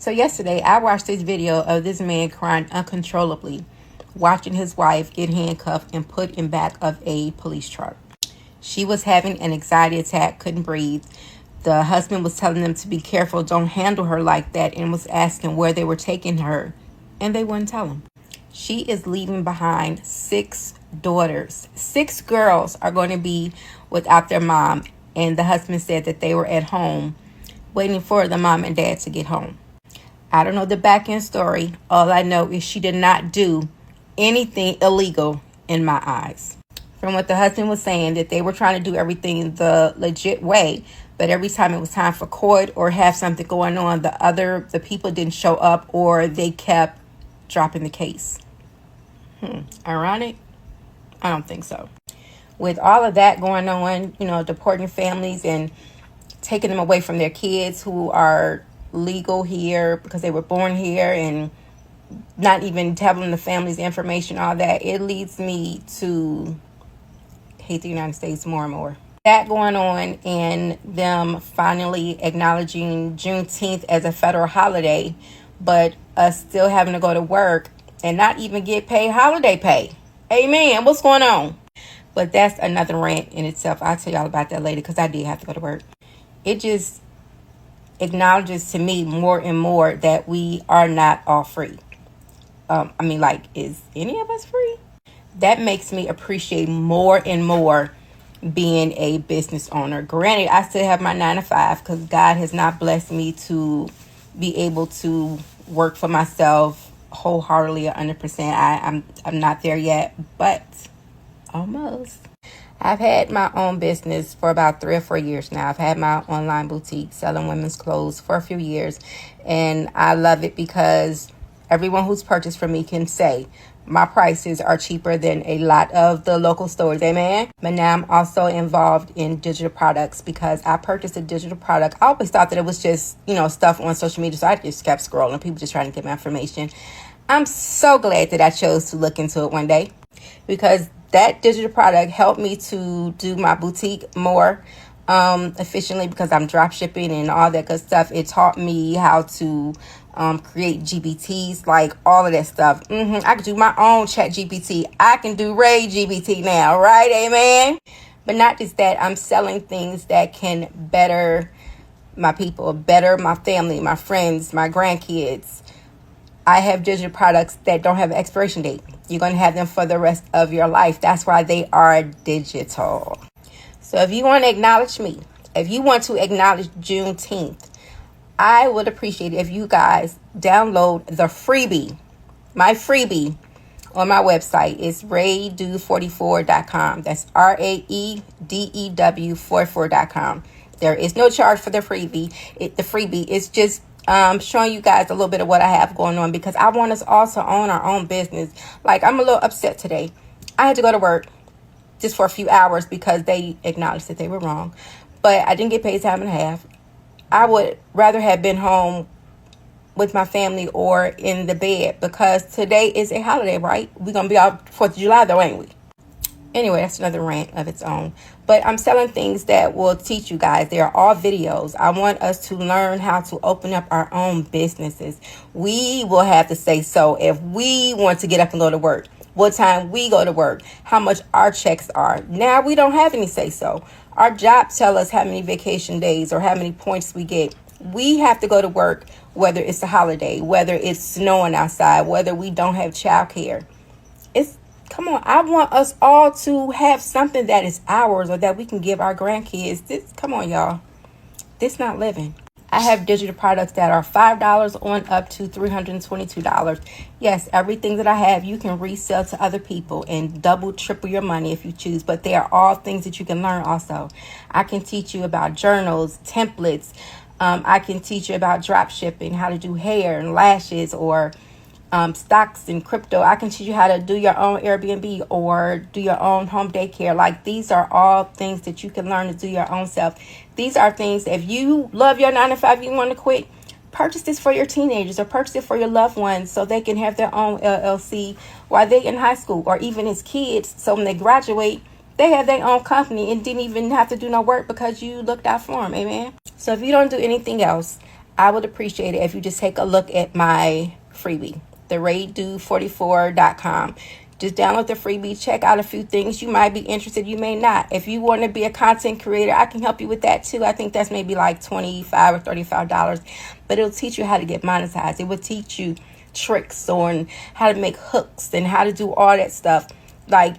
So yesterday, I watched this video of this man crying uncontrollably, watching his wife get handcuffed and put in back of a police truck. She was having an anxiety attack, couldn't breathe. The husband was telling them to be careful, don't handle her like that, and was asking where they were taking her, and they wouldn't tell him. She is leaving behind 6 daughters. 6 girls are going to be without their mom, and the husband said that they were at home waiting for the mom and dad to get home. I don't know the back end story. All I know is she did not do anything illegal in my eyes. From what the husband was saying, that they were trying to do everything the legit way, but every time it was time for court or have something going on, the people didn't show up or they kept dropping the case. Ironic? I don't think so. With all of that going on, deporting families and taking them away from their kids who are legal here because they were born here, and not even telling the families information, all that, it leads me to hate the United States more and more. That going on, and them finally acknowledging Juneteenth as a federal holiday, but us still having to go to work and not even get paid holiday pay. Amen. What's going on? But that's another rant in itself. I'll tell y'all about that later because I did have to go to work. It just acknowledges to me more and more that we are not all free. Is any of us free? That makes me appreciate more and more being a business owner. Granted, I still have my 9 to 5 because God has not blessed me to be able to work for myself wholeheartedly 100%. I'm not there yet, but almost. I've had my own business for about 3 or 4 years now. I've had my online boutique selling women's clothes for a few years, and I love it because everyone who's purchased from me can say my prices are cheaper than a lot of the local stores. Amen. But now I'm also involved in digital products because I purchased a digital product. I always thought that it was just, stuff on social media. So I just kept scrolling. People just trying to get my information. I'm so glad that I chose to look into it one day because that digital product helped me to do my boutique more efficiently because I'm drop shipping and all that good stuff. It taught me how to create GBTs, like all of that stuff. I can do my own chat GPT. I can do Ray GBT now, right? Amen. But not just that, I'm selling things that can better my people, better my family, my friends, my grandkids. I have digital products that don't have an expiration date. You're going to have them for the rest of your life. That's why they are digital. So if you want to acknowledge me, if you want to acknowledge Juneteenth, I would appreciate it if you guys download the freebie. My freebie on my website is raedew44.com. That's RAEDEW44.com. There is no charge for the freebie. The freebie is just showing you guys a little bit of what I have going on because I want us all to own our own business. Like, I'm a little upset today. I had to go to work just for a few hours because they acknowledged that they were wrong. But I didn't get paid time and a half. I would rather have been home with my family or in the bed because today is a holiday, right? We're going to be out 4th of July though, ain't we? Anyway, that's another rant of its own. But I'm selling things that will teach you guys. They are all videos. I want us to learn how to open up our own businesses. We will have to say so if we want to get up and go to work. What time we go to work, how much our checks are. Now we don't have any say so. Our jobs tell us how many vacation days or how many points we get. We have to go to work, whether it's a holiday, whether it's snowing outside, whether we don't have childcare. Come on, I want us all to have something that is ours or that we can give our grandkids. Come on, y'all. This not living. I have digital products that are $5 on up to $322. Yes, everything that I have, you can resell to other people and double, triple your money if you choose. But they are all things that you can learn also. I can teach you about journals, templates. I can teach you about drop shipping, how to do hair and lashes or stocks and crypto. I can teach you how to do your own Airbnb or do your own home daycare. Like, these are all things that you can learn to do your own self. These are things, if you love your 9 to 5, you want to quit, purchase this for your teenagers or purchase it for your loved ones so they can have their own LLC while they're in high school or even as kids. So when they graduate, they have their own company and didn't even have to do no work because you looked out for them. Amen. So if you don't do anything else, I would appreciate it if you just take a look at my freebie, theraydo44.com. Just download the freebie, check out a few things. You might be interested, you may not. If you want to be a content creator, I can help you with that too. I think that's maybe like $25 or $35, but it'll teach you how to get monetized. It will teach you tricks on how to make hooks and how to do all that stuff. Like,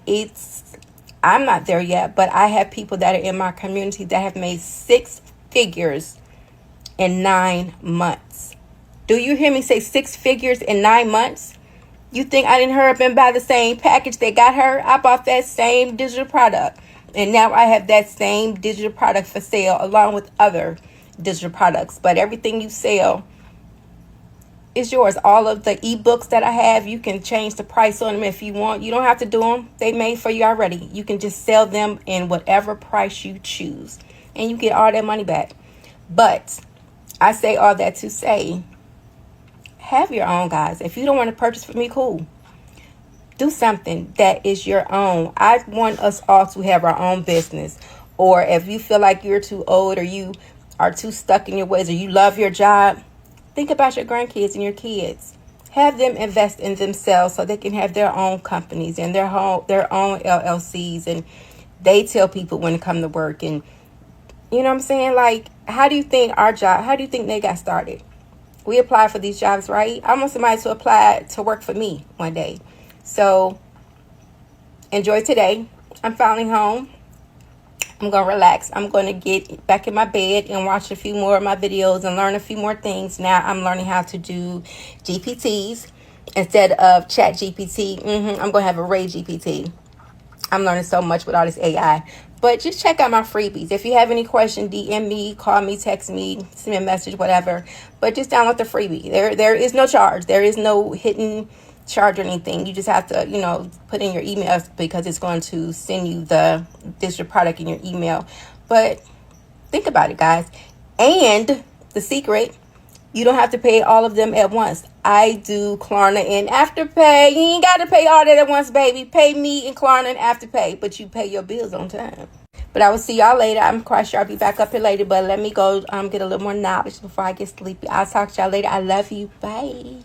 I'm not there yet, but I have people that are in my community that have made 6 figures in 9 months. Do you hear me say 6 figures in 9 months? You think I didn't hurry up and buy the same package that got her? I bought that same digital product. And now I have that same digital product for sale along with other digital products. But everything you sell is yours. All of the ebooks that I have, you can change the price on them if you want. You don't have to do them. They made for you already. You can just sell them in whatever price you choose. And you get all that money back. But I say all that to say, have your own, guys. If you don't want to purchase from me, cool. Do something that is your own. I want us all to have our own business. Or if you feel like you're too old or you are too stuck in your ways or you love your job, think about your grandkids and your kids. Have them invest in themselves so they can have their own companies and their own LLCs. And they tell people when to come to work. And you know what I'm saying? Like, how do you think they got started? We apply for these jobs, right? I want somebody to apply to work for me one day. So enjoy today. I'm finally home. I'm going to relax. I'm going to get back in my bed and watch a few more of my videos and learn a few more things. Now I'm learning how to do GPTs instead of Chat GPT. I'm going to have a Ray GPT. I'm learning so much with all this AI. But just check out my freebies. If you have any question, DM me, call me, text me, send me a message, whatever. But just download the freebie. There is no charge. There is no hidden charge or anything. You just have to, put in your email because it's going to send you the digital product in your email. But think about it, guys. And the secret, you don't have to pay all of them at once. I do Klarna and Afterpay. You ain't got to pay all that at once, baby. Pay me in Klarna and Afterpay, but you pay your bills on time. But I will see y'all later. I'm quite sure I'll be back up here later, but let me go get a little more knowledge before I get sleepy. I'll talk to y'all later. I love you. Bye.